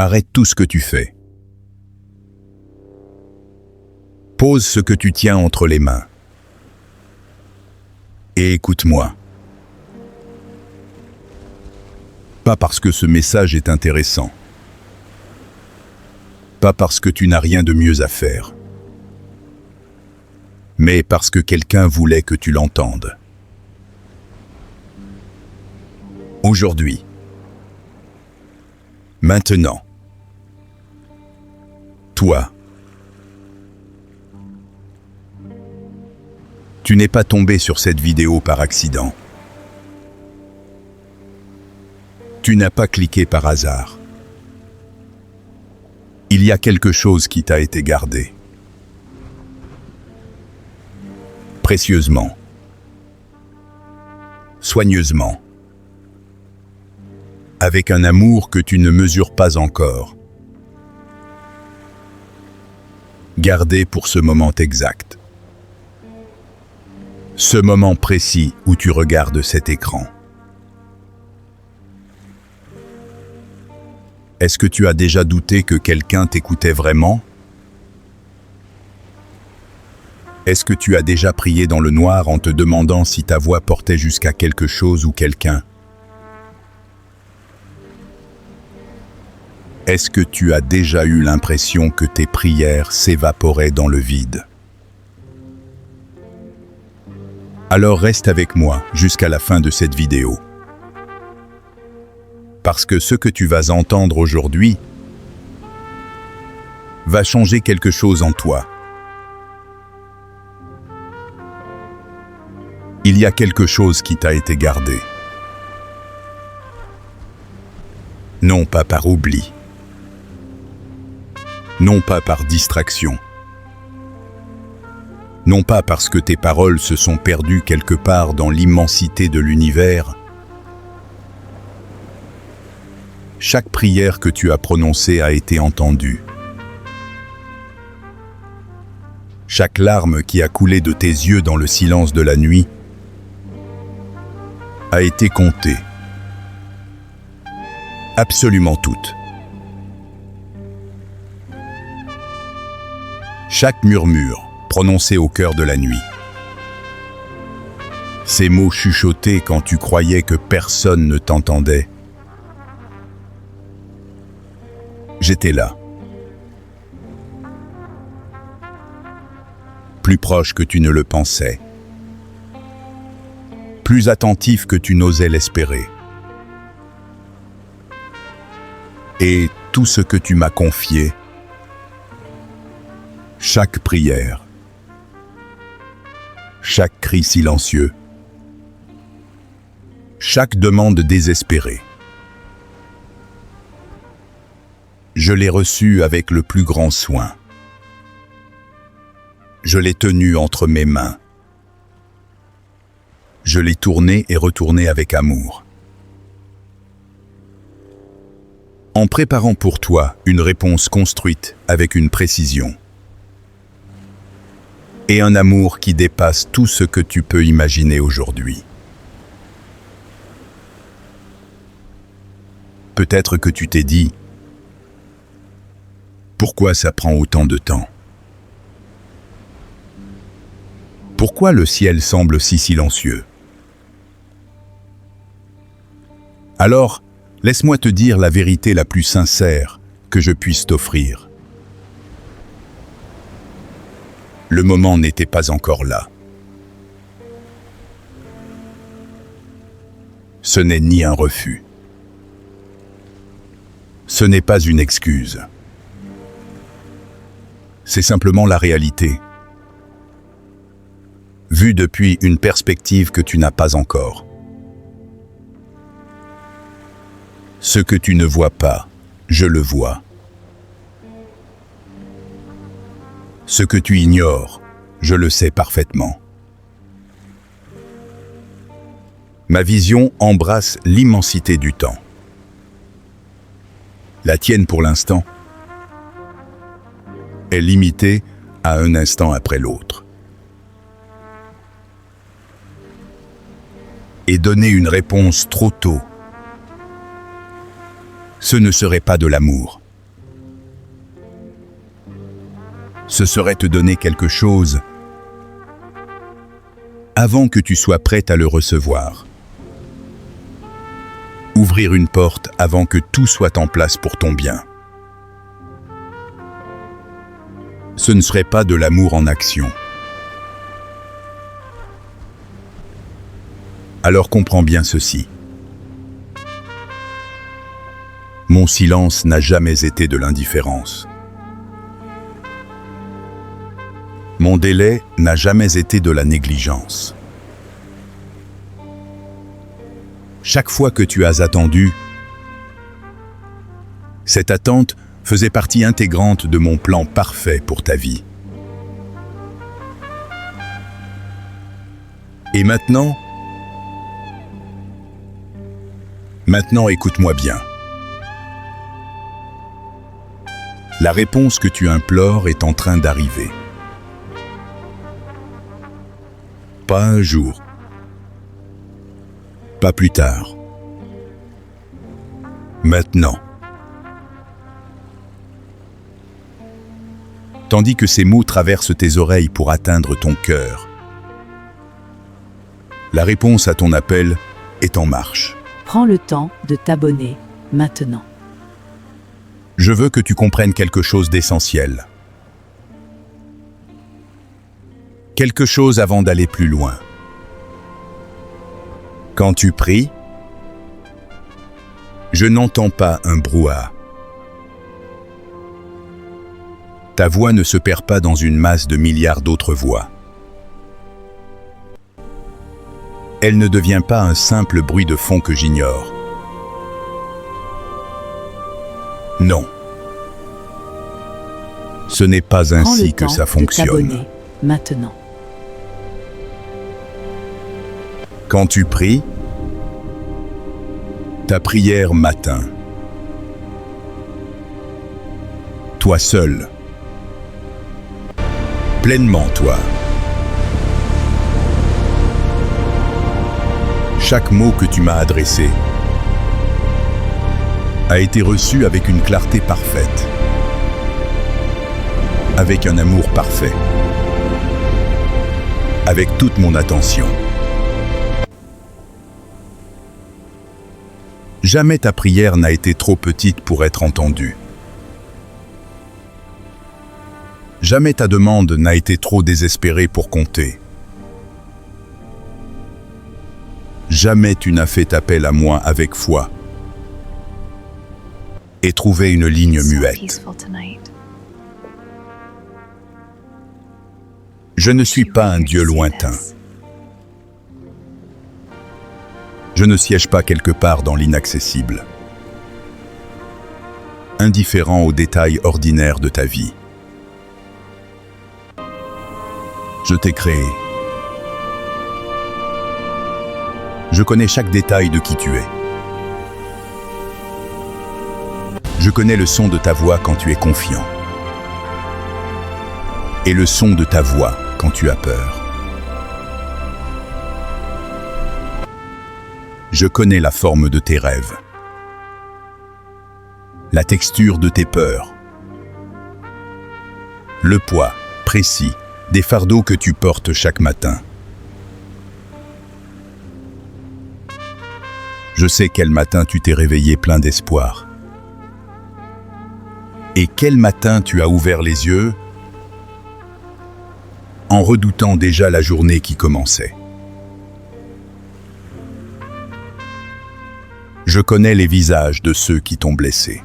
Arrête tout ce que tu fais. Pose ce que tu tiens entre les mains. Et écoute-moi. Pas parce que ce message est intéressant. Pas parce que tu n'as rien de mieux à faire. Mais parce que quelqu'un voulait que tu l'entendes. Aujourd'hui. Maintenant. Toi. Tu n'es pas tombé sur cette vidéo par accident. Tu n'as pas cliqué par hasard. Il y a quelque chose qui t'a été gardé. Précieusement. Soigneusement. Avec un amour que tu ne mesures pas encore. Gardé pour ce moment exact. Ce moment précis où tu regardes cet écran. Est-ce que tu as déjà douté que quelqu'un t'écoutait vraiment? Est-ce que tu as déjà prié dans le noir en te demandant si ta voix portait jusqu'à quelque chose ou quelqu'un? Est-ce que tu as déjà eu l'impression que tes prières s'évaporaient dans le vide? Alors reste avec moi jusqu'à la fin de cette vidéo. Parce que ce que tu vas entendre aujourd'hui va changer quelque chose en toi. Il y a quelque chose qui t'a été gardé. Non pas par oubli. Non pas par distraction. Non pas parce que tes paroles se sont perdues quelque part dans l'immensité de l'univers. Chaque prière que tu as prononcée a été entendue. Chaque larme qui a coulé de tes yeux dans le silence de la nuit a été comptée. Absolument toutes. Chaque murmure prononcé au cœur de la nuit. Ces mots chuchotés quand tu croyais que personne ne t'entendait. J'étais là. Plus proche que tu ne le pensais. Plus attentif que tu n'osais l'espérer. Et tout ce que tu m'as confié, chaque prière, chaque cri silencieux, chaque demande désespérée, je l'ai reçu avec le plus grand soin. Je l'ai tenu entre mes mains. Je l'ai tourné et retourné avec amour. En préparant pour toi une réponse construite avec une précision. Et un amour qui dépasse tout ce que tu peux imaginer aujourd'hui. Peut-être que tu t'es dit, pourquoi ça prend autant de temps? Pourquoi le ciel semble si silencieux? Alors, laisse-moi te dire la vérité la plus sincère que je puisse t'offrir. Le moment n'était pas encore là. Ce n'est ni un refus. Ce n'est pas une excuse. C'est simplement la réalité. Vue depuis une perspective que tu n'as pas encore. Ce que tu ne vois pas, je le vois. Ce que tu ignores, je le sais parfaitement. Ma vision embrasse l'immensité du temps. La tienne pour l'instant est limitée à un instant après l'autre. Et donner une réponse trop tôt, ce ne serait pas de l'amour, ce serait te donner quelque chose avant que tu sois prête à le recevoir. Ouvrir une porte avant que tout soit en place pour ton bien. Ce ne serait pas de l'amour en action. Alors comprends bien ceci. Mon silence n'a jamais été de l'indifférence. Mon délai n'a jamais été de la négligence. Chaque fois que tu as attendu, cette attente faisait partie intégrante de mon plan parfait pour ta vie. Et maintenant, écoute-moi bien. La réponse que tu implores est en train d'arriver. Pas un jour. Pas plus tard. Maintenant. Tandis que ces mots traversent tes oreilles pour atteindre ton cœur, la réponse à ton appel est en marche. Prends le temps de t'abonner maintenant. Je veux que tu comprennes quelque chose d'essentiel. Quelque chose avant d'aller plus loin. Quand tu pries, je n'entends pas un brouhaha. Ta voix ne se perd pas dans une masse de milliards d'autres voix. Elle ne devient pas un simple bruit de fond que j'ignore. Non. Ce n'est pas ainsi que ça fonctionne. Maintenant. Quand tu pries, ta prière m'atteint. Toi seul. Pleinement toi. Chaque mot que tu m'as adressé a été reçu avec une clarté parfaite, avec un amour parfait, avec toute mon attention. Jamais ta prière n'a été trop petite pour être entendue. Jamais ta demande n'a été trop désespérée pour compter. Jamais tu n'as fait appel à moi avec foi et trouvé une ligne muette. Je ne suis pas un Dieu lointain. Je ne siège pas quelque part dans l'inaccessible, indifférent aux détails ordinaires de ta vie. Je t'ai créé. Je connais chaque détail de qui tu es. Je connais le son de ta voix quand tu es confiant. Et le son de ta voix quand tu as peur. Je connais la forme de tes rêves. La texture de tes peurs. Le poids précis des fardeaux que tu portes chaque matin. Je sais quel matin tu t'es réveillé plein d'espoir. Et quel matin tu as ouvert les yeux en redoutant déjà la journée qui commençait. Je connais les visages de ceux qui t'ont blessé.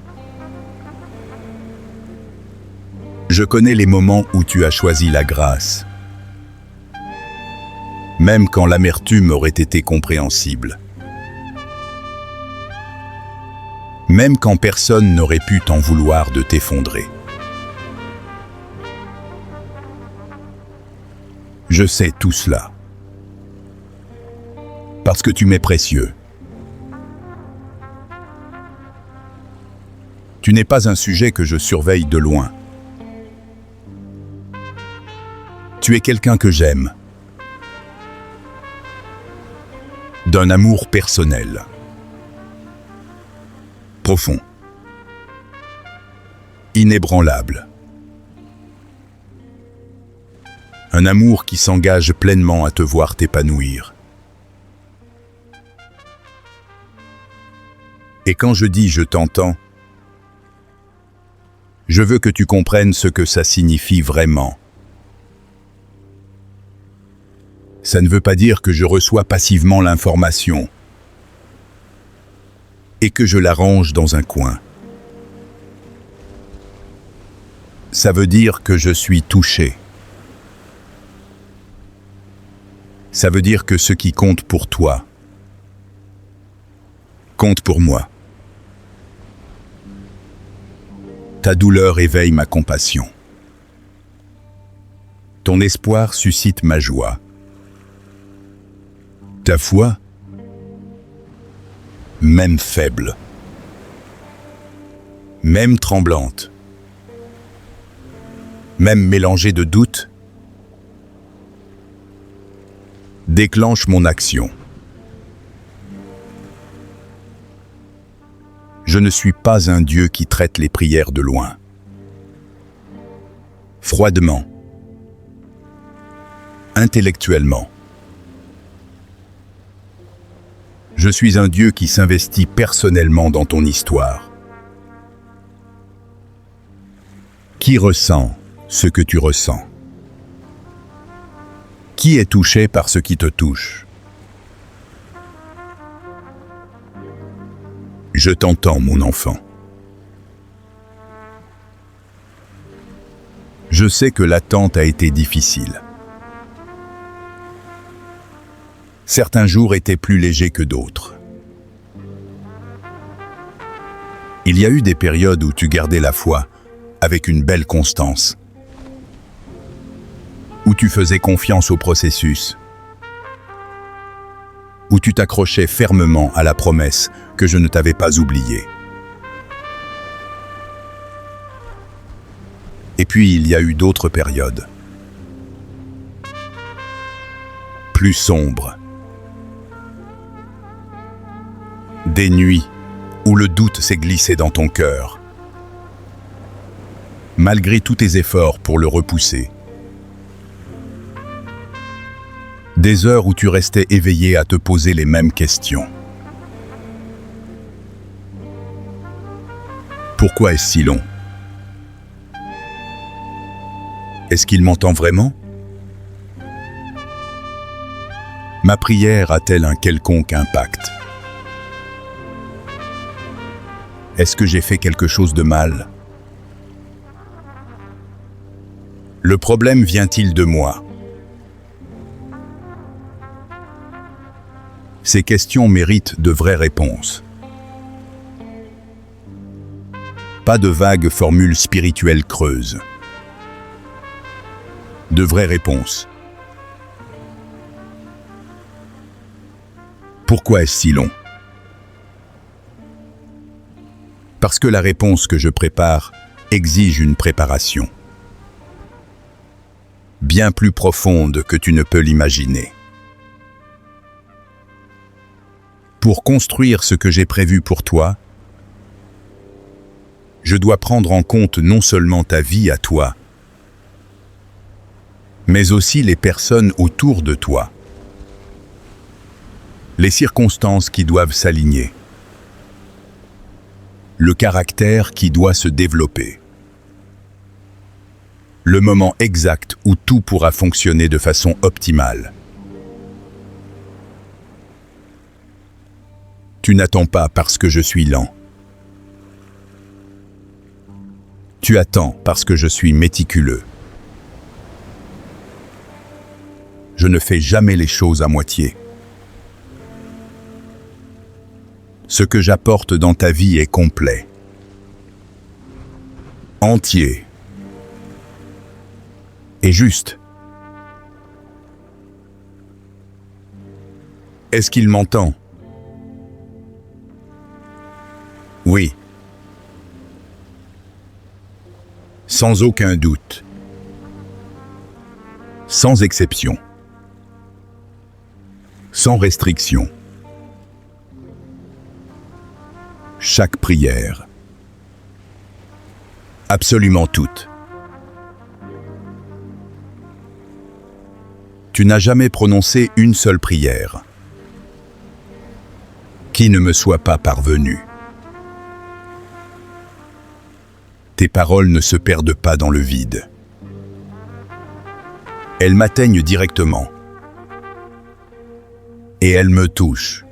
Je connais les moments où tu as choisi la grâce, même quand l'amertume aurait été compréhensible. Même quand personne n'aurait pu t'en vouloir de t'effondrer. Je sais tout cela. Parce que tu m'es précieux. Tu n'es pas un sujet que je surveille de loin. Tu es quelqu'un que j'aime. D'un amour personnel. Profond. Inébranlable. Un amour qui s'engage pleinement à te voir t'épanouir. Et quand je dis « je t'entends », je veux que tu comprennes ce que ça signifie vraiment. Ça ne veut pas dire que je reçois passivement l'information et que je la range dans un coin. Ça veut dire que je suis touché. Ça veut dire que ce qui compte pour toi compte pour moi. Ta douleur éveille ma compassion. Ton espoir suscite ma joie. Ta foi, même faible, même tremblante, même mélangée de doutes, déclenche mon action. Je ne suis pas un Dieu qui traite les prières de loin. Froidement, intellectuellement. Je suis un Dieu qui s'investit personnellement dans ton histoire. Qui ressent ce que tu ressens? Qui est touché par ce qui te touche? Je t'entends, mon enfant. Je sais que l'attente a été difficile. Certains jours étaient plus légers que d'autres. Il y a eu des périodes où tu gardais la foi avec une belle constance, où tu faisais confiance au processus, où tu t'accrochais fermement à la promesse que je ne t'avais pas oubliée. Et puis il y a eu d'autres périodes, plus sombres, des nuits où le doute s'est glissé dans ton cœur, malgré tous tes efforts pour le repousser. Des heures où tu restais éveillé à te poser les mêmes questions. Pourquoi est-ce si long? Est-ce qu'il m'entend vraiment? Ma prière a-t-elle un quelconque impact? Est-ce que j'ai fait quelque chose de mal? Le problème vient-il de moi? Ces questions méritent de vraies réponses. Pas de vagues formules spirituelles creuses. De vraies réponses. Pourquoi est-ce si long? Parce que la réponse que je prépare exige une préparation. Bien plus profonde que tu ne peux l'imaginer. Pour construire ce que j'ai prévu pour toi, je dois prendre en compte non seulement ta vie à toi, mais aussi les personnes autour de toi, les circonstances qui doivent s'aligner, le caractère qui doit se développer, le moment exact où tout pourra fonctionner de façon optimale. Tu n'attends pas parce que je suis lent. Tu attends parce que je suis méticuleux. Je ne fais jamais les choses à moitié. Ce que j'apporte dans ta vie est complet, entier et juste. Est-ce qu'il m'entend? Oui. Sans aucun doute. Sans exception. Sans restriction. Chaque prière. Absolument toutes. Tu n'as jamais prononcé une seule prière qui ne me soit pas parvenue. Tes paroles ne se perdent pas dans le vide. Elles m'atteignent directement. Et elles me touchent.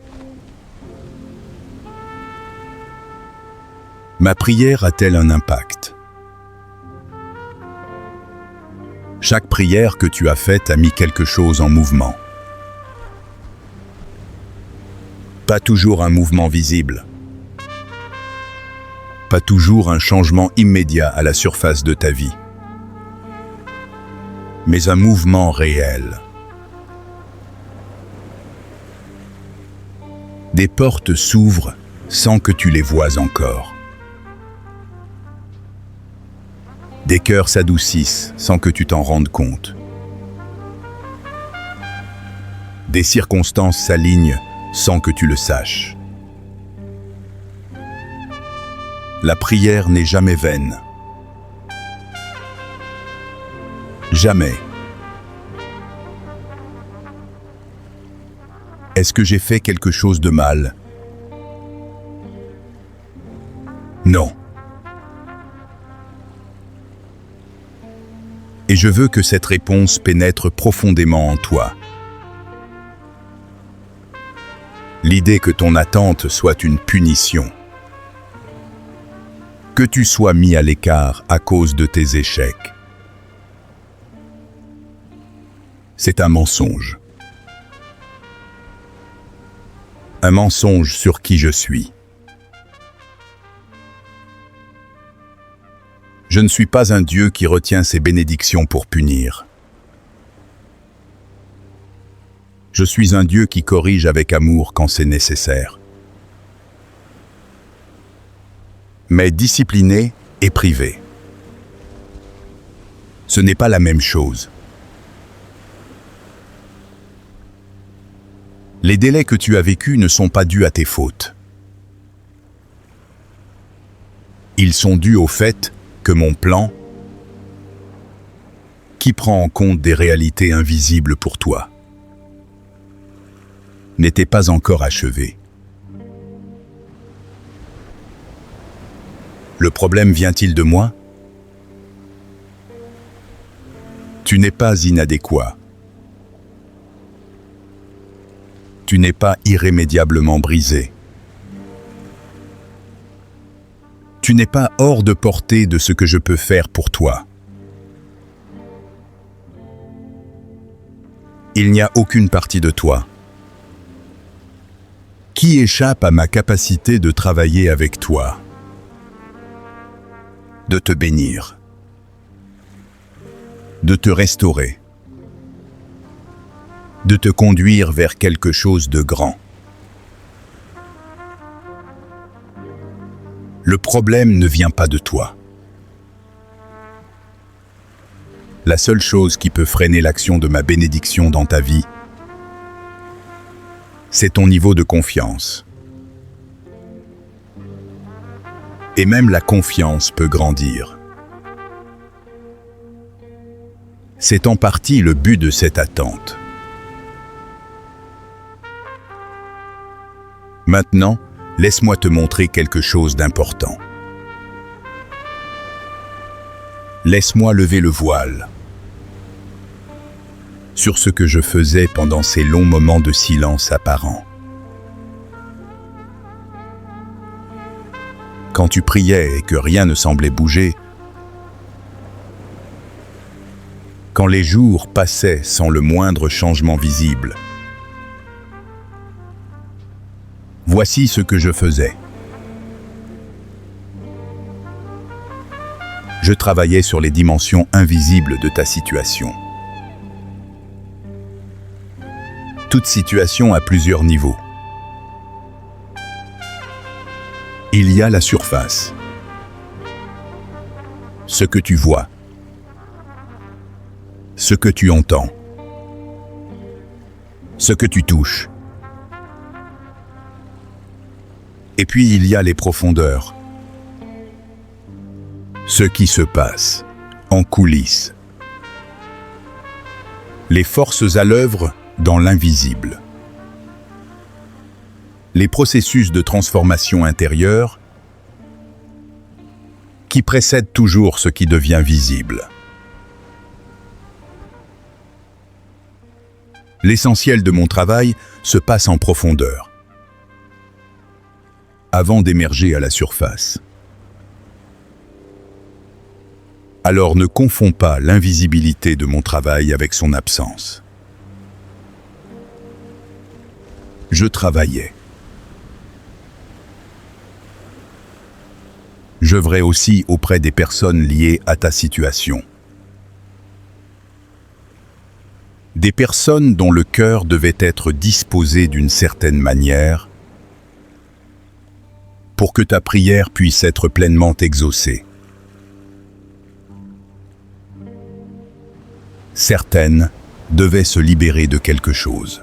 Ma prière a-t-elle un impact? Chaque prière que tu as faite a mis quelque chose en mouvement. Pas toujours un mouvement visible. Pas toujours un changement immédiat à la surface de ta vie. Mais un mouvement réel. Des portes s'ouvrent sans que tu les vois encore. Des cœurs s'adoucissent sans que tu t'en rendes compte. Des circonstances s'alignent sans que tu le saches. La prière n'est jamais vaine. Jamais. Est-ce que j'ai fait quelque chose de mal? Non. Et je veux que cette réponse pénètre profondément en toi. L'idée que ton attente soit une punition. Que tu sois mis à l'écart à cause de tes échecs. C'est un mensonge. Un mensonge sur qui je suis. Je ne suis pas un Dieu qui retient ses bénédictions pour punir. Je suis un Dieu qui corrige avec amour quand c'est nécessaire. Mais discipliné et privé. Ce n'est pas la même chose. Les délais que tu as vécus ne sont pas dus à tes fautes. Ils sont dus au fait que mon plan, qui prend en compte des réalités invisibles pour toi, n'était pas encore achevé. Le problème vient-il de moi? Tu n'es pas inadéquat. Tu n'es pas irrémédiablement brisé. Tu n'es pas hors de portée de ce que je peux faire pour toi. Il n'y a aucune partie de toi qui échappe à ma capacité de travailler avec toi, de te bénir, de te restaurer, de te conduire vers quelque chose de grand. Le problème ne vient pas de toi. La seule chose qui peut freiner l'action de ma bénédiction dans ta vie, c'est ton niveau de confiance. Et même la confiance peut grandir. C'est en partie le but de cette attente. Maintenant, laisse-moi te montrer quelque chose d'important. Laisse-moi lever le voile sur ce que je faisais pendant ces longs moments de silence apparent. Quand tu priais et que rien ne semblait bouger, quand les jours passaient sans le moindre changement visible, voici ce que je faisais. Je travaillais sur les dimensions invisibles de ta situation. Toute situation a plusieurs niveaux. Il y a la surface. Ce que tu vois. Ce que tu entends. Ce que tu touches. Et puis il y a les profondeurs. Ce qui se passe en coulisses. Les forces à l'œuvre dans l'invisible. Les processus de transformation intérieure qui précèdent toujours ce qui devient visible. L'essentiel de mon travail se passe en profondeur, avant d'émerger à la surface. Alors ne confonds pas l'invisibilité de mon travail avec son absence. Je travaillais. J'œuvrais aussi auprès des personnes liées à ta situation. Des personnes dont le cœur devait être disposé d'une certaine manière pour que ta prière puisse être pleinement exaucée. Certaines devaient se libérer de quelque chose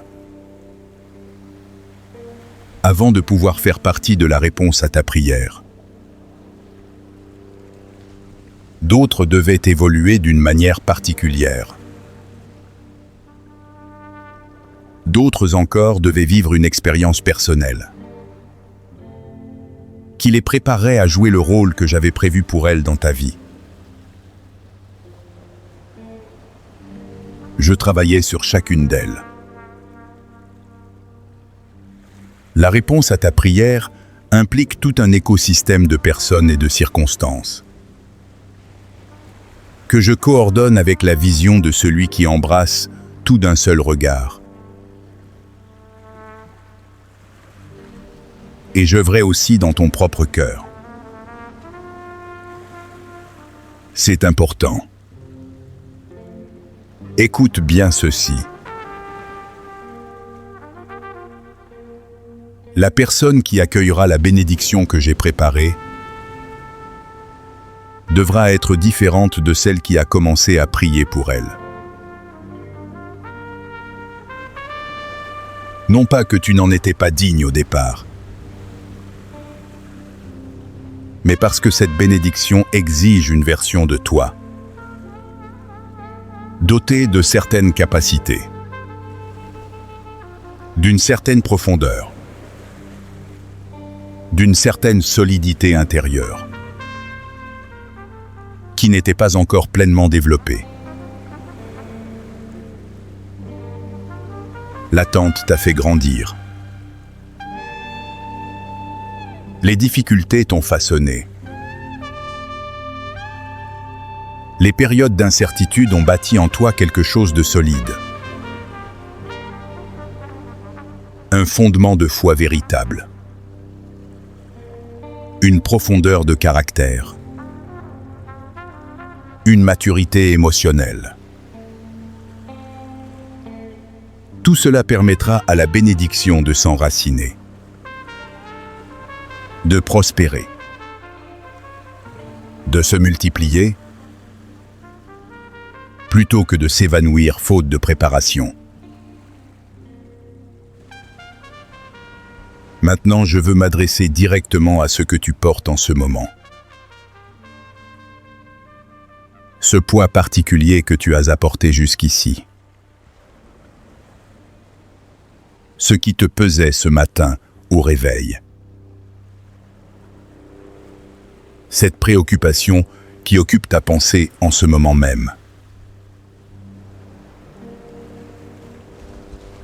avant de pouvoir faire partie de la réponse à ta prière. D'autres devaient évoluer d'une manière particulière. D'autres encore devaient vivre une expérience personnelle qui les préparait à jouer le rôle que j'avais prévu pour elles dans ta vie. Je travaillais sur chacune d'elles. La réponse à ta prière implique tout un écosystème de personnes et de circonstances que je coordonne avec la vision de celui qui embrasse tout d'un seul regard. Et j'œuvrais aussi dans ton propre cœur. C'est important. Écoute bien ceci. La personne qui accueillera la bénédiction que j'ai préparée devra être différente de celle qui a commencé à prier pour elle. Non pas que tu n'en étais pas digne au départ, mais parce que cette bénédiction exige une version de toi, dotée de certaines capacités, d'une certaine profondeur, d'une certaine solidité intérieure, qui n'était pas encore pleinement développée. L'attente t'a fait grandir. Les difficultés t'ont façonné. Les périodes d'incertitude ont bâti en toi quelque chose de solide. Un fondement de foi véritable. Une profondeur de caractère. Une maturité émotionnelle. Tout cela permettra à la bénédiction de s'enraciner, de prospérer, de se multiplier, plutôt que de s'évanouir faute de préparation. Maintenant, je veux m'adresser directement à ce que tu portes en ce moment. Ce poids particulier que tu as apporté jusqu'ici. Ce qui te pesait ce matin au réveil. Cette préoccupation qui occupe ta pensée en ce moment même.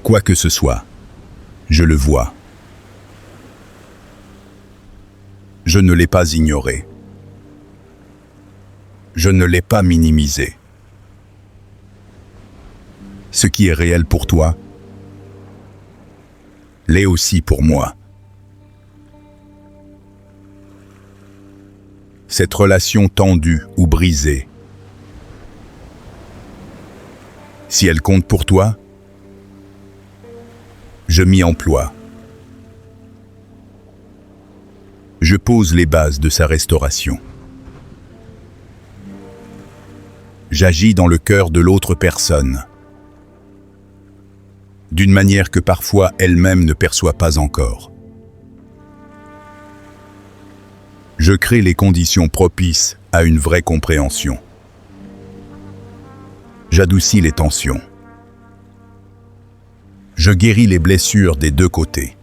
Quoi que ce soit, je le vois. Je ne l'ai pas ignoré. Je ne l'ai pas minimisé. Ce qui est réel pour toi l'est aussi pour moi. Cette relation tendue ou brisée, si elle compte pour toi, je m'y emploie. Je pose les bases de sa restauration. J'agis dans le cœur de l'autre personne, d'une manière que parfois elle-même ne perçoit pas encore. Je crée les conditions propices à une vraie compréhension. J'adoucis les tensions. Je guéris les blessures des deux côtés.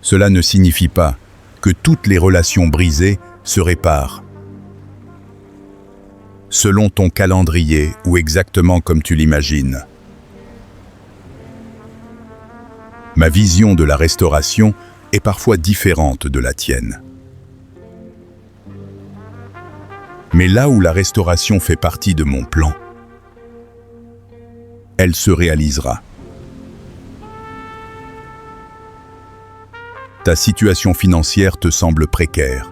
Cela ne signifie pas que toutes les relations brisées se réparent selon ton calendrier ou exactement comme tu l'imagines. Ma vision de la restauration est parfois différente de la tienne. Mais là où la restauration fait partie de mon plan, elle se réalisera. Ta situation financière te semble précaire,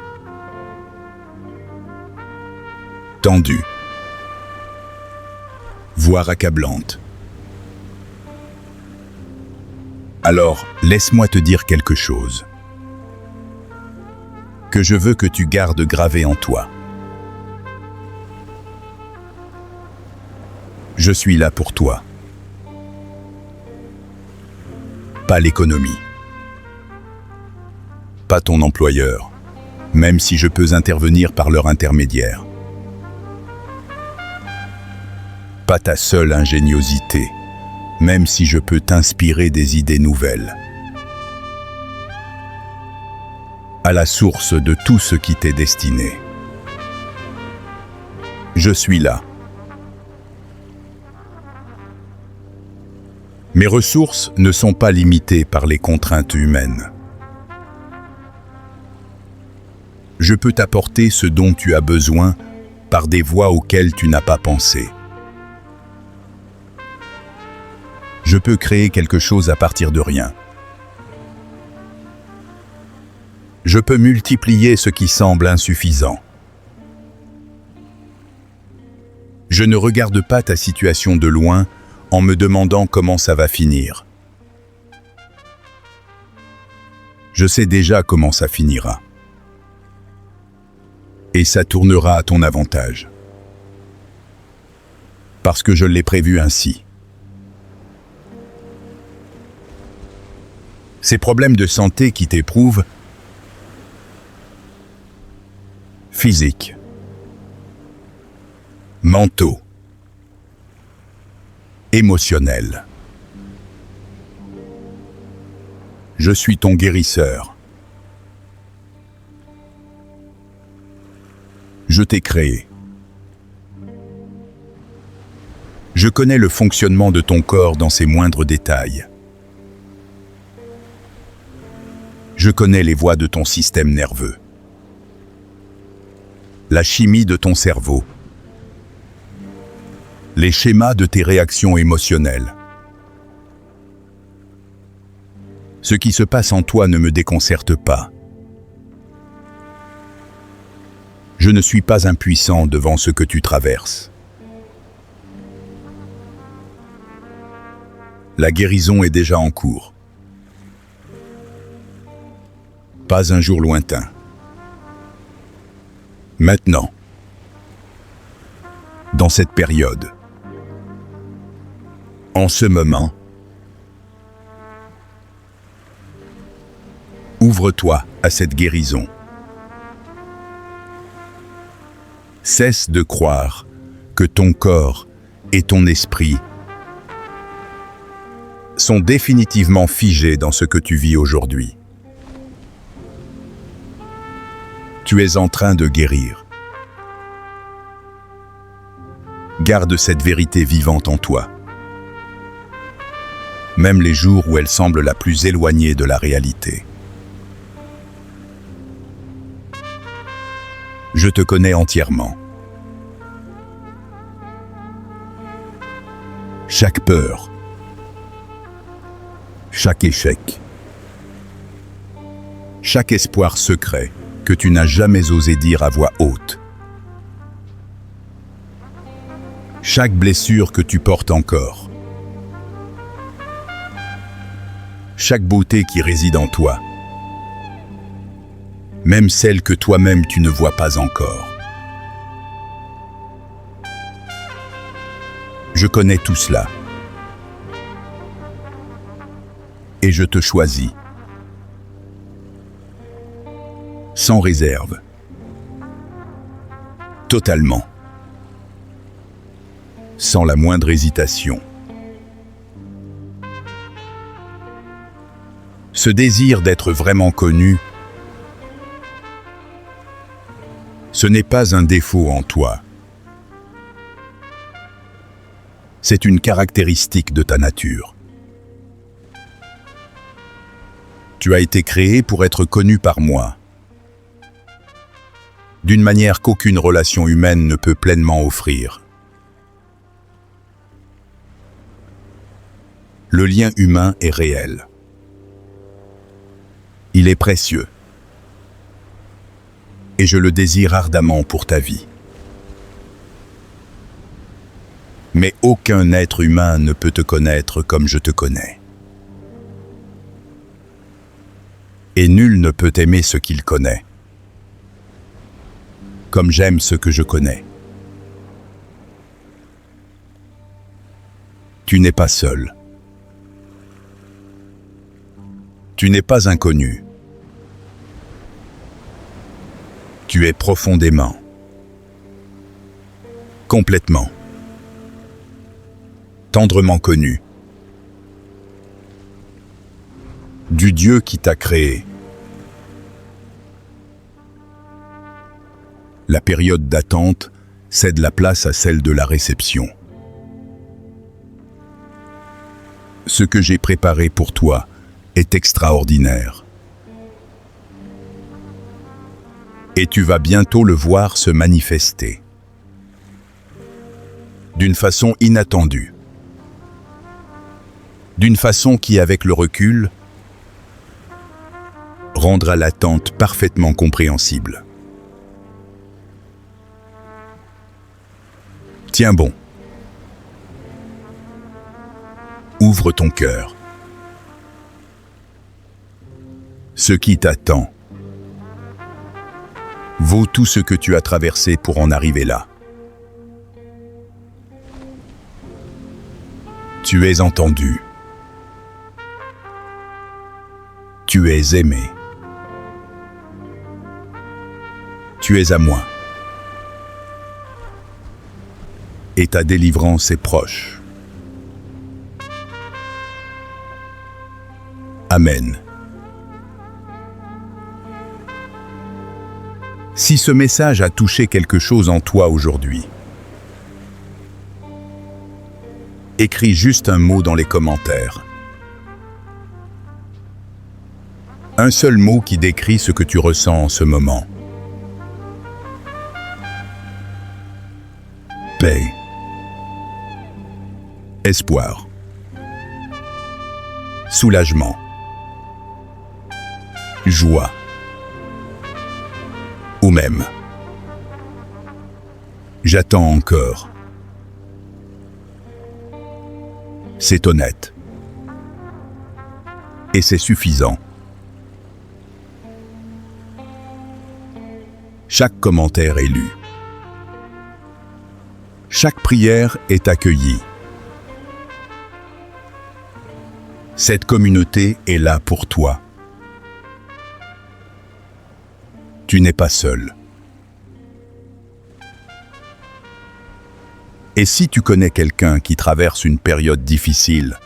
tendue, voire accablante. Alors, laisse-moi te dire quelque chose que je veux que tu gardes gravé en toi. Je suis là pour toi. Pas l'économie. Pas ton employeur, même si je peux intervenir par leur intermédiaire. Pas ta seule ingéniosité, même si je peux t'inspirer des idées nouvelles. À la source de tout ce qui t'est destiné. Je suis là. Mes ressources ne sont pas limitées par les contraintes humaines. Je peux t'apporter ce dont tu as besoin par des voies auxquelles tu n'as pas pensé. Je peux créer quelque chose à partir de rien. Je peux multiplier ce qui semble insuffisant. Je ne regarde pas ta situation de loin en me demandant comment ça va finir. Je sais déjà comment ça finira. Et ça tournera à ton avantage. Parce que je l'ai prévu ainsi. Ces problèmes de santé qui t'éprouvent, physiques, mentaux, émotionnels. Je suis ton guérisseur. Je t'ai créé. Je connais le fonctionnement de ton corps dans ses moindres détails. Je connais les voies de ton système nerveux, la chimie de ton cerveau, les schémas de tes réactions émotionnelles. Ce qui se passe en toi ne me déconcerte pas. Je ne suis pas impuissant devant ce que tu traverses. La guérison est déjà en cours. Pas un jour lointain. Maintenant, dans cette période, en ce moment, ouvre-toi à cette guérison. Cesse de croire que ton corps et ton esprit sont définitivement figés dans ce que tu vis aujourd'hui. Tu es en train de guérir. Garde cette vérité vivante en toi. Même les jours où elle semble la plus éloignée de la réalité. Je te connais entièrement. Chaque peur, chaque échec, chaque espoir secret que tu n'as jamais osé dire à voix haute, chaque blessure que tu portes encore, chaque beauté qui réside en toi, même celle que toi-même tu ne vois pas encore. Je connais tout cela. Et je te choisis. Sans réserve. Totalement. sans la moindre hésitation. Ce désir d'être vraiment connu, ce n'est pas un défaut en toi. C'est une caractéristique de ta nature. Tu as été créé pour être connu par moi, d'une manière qu'aucune relation humaine ne peut pleinement offrir. Le lien humain est réel. Il est précieux. Et je le désire ardemment pour ta vie. Mais aucun être humain ne peut te connaître comme je te connais. Et nul ne peut aimer ce qu'il connaît, comme j'aime ce que je connais. Tu n'es pas seul. Tu n'es pas inconnu. Tu es profondément, complètement, tendrement connu. Du Dieu qui t'a créé. La période d'attente cède la place à celle de la réception. Ce que j'ai préparé pour toi est extraordinaire. Et tu vas bientôt le voir se manifester. D'une façon inattendue. D'une façon qui, avec le recul, rendra l'attente parfaitement compréhensible. Tiens bon. Ouvre ton cœur. Ce qui t'attend vaut tout ce que tu as traversé pour en arriver là. Tu es entendu. Tu es aimé. Tu es à moi. Et ta délivrance est proche. Amen. Si ce message a touché quelque chose en toi aujourd'hui, écris juste un mot dans les commentaires. Un seul mot qui décrit ce que tu ressens en ce moment. Paix. Espoir. Soulagement. Joie. Ou même. J'attends encore. C'est honnête. Et c'est suffisant. Chaque commentaire est lu. Chaque prière est accueillie. Cette communauté est là pour toi. Tu n'es pas seul. Et si tu connais quelqu'un qui traverse une période difficile,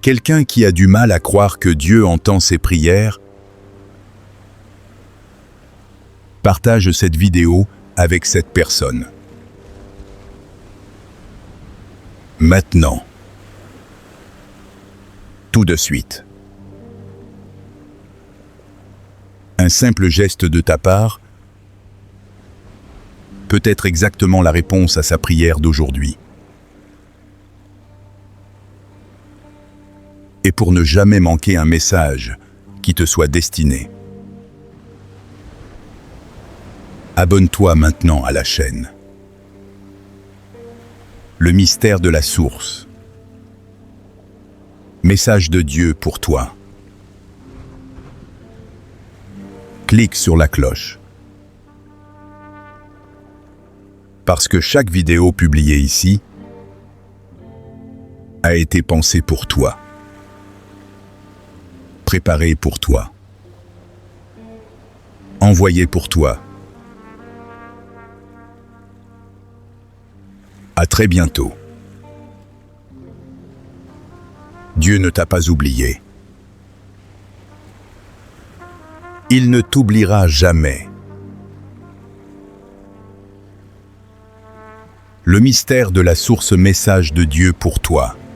quelqu'un qui a du mal à croire que Dieu entend ses prières, partage cette vidéo avec cette personne. Maintenant. Tout de suite. Un simple geste de ta part peut être exactement la réponse à sa prière d'aujourd'hui. Et pour ne jamais manquer un message qui te soit destiné, abonne-toi maintenant à la chaîne. Le mystère de la source. Message de Dieu pour toi. Clique sur la cloche. Parce que chaque vidéo publiée ici a été pensée pour toi. Préparée pour toi. Envoyée pour toi. À très bientôt. Dieu ne t'a pas oublié. Il ne t'oubliera jamais. Le mystère de la source message de Dieu pour toi.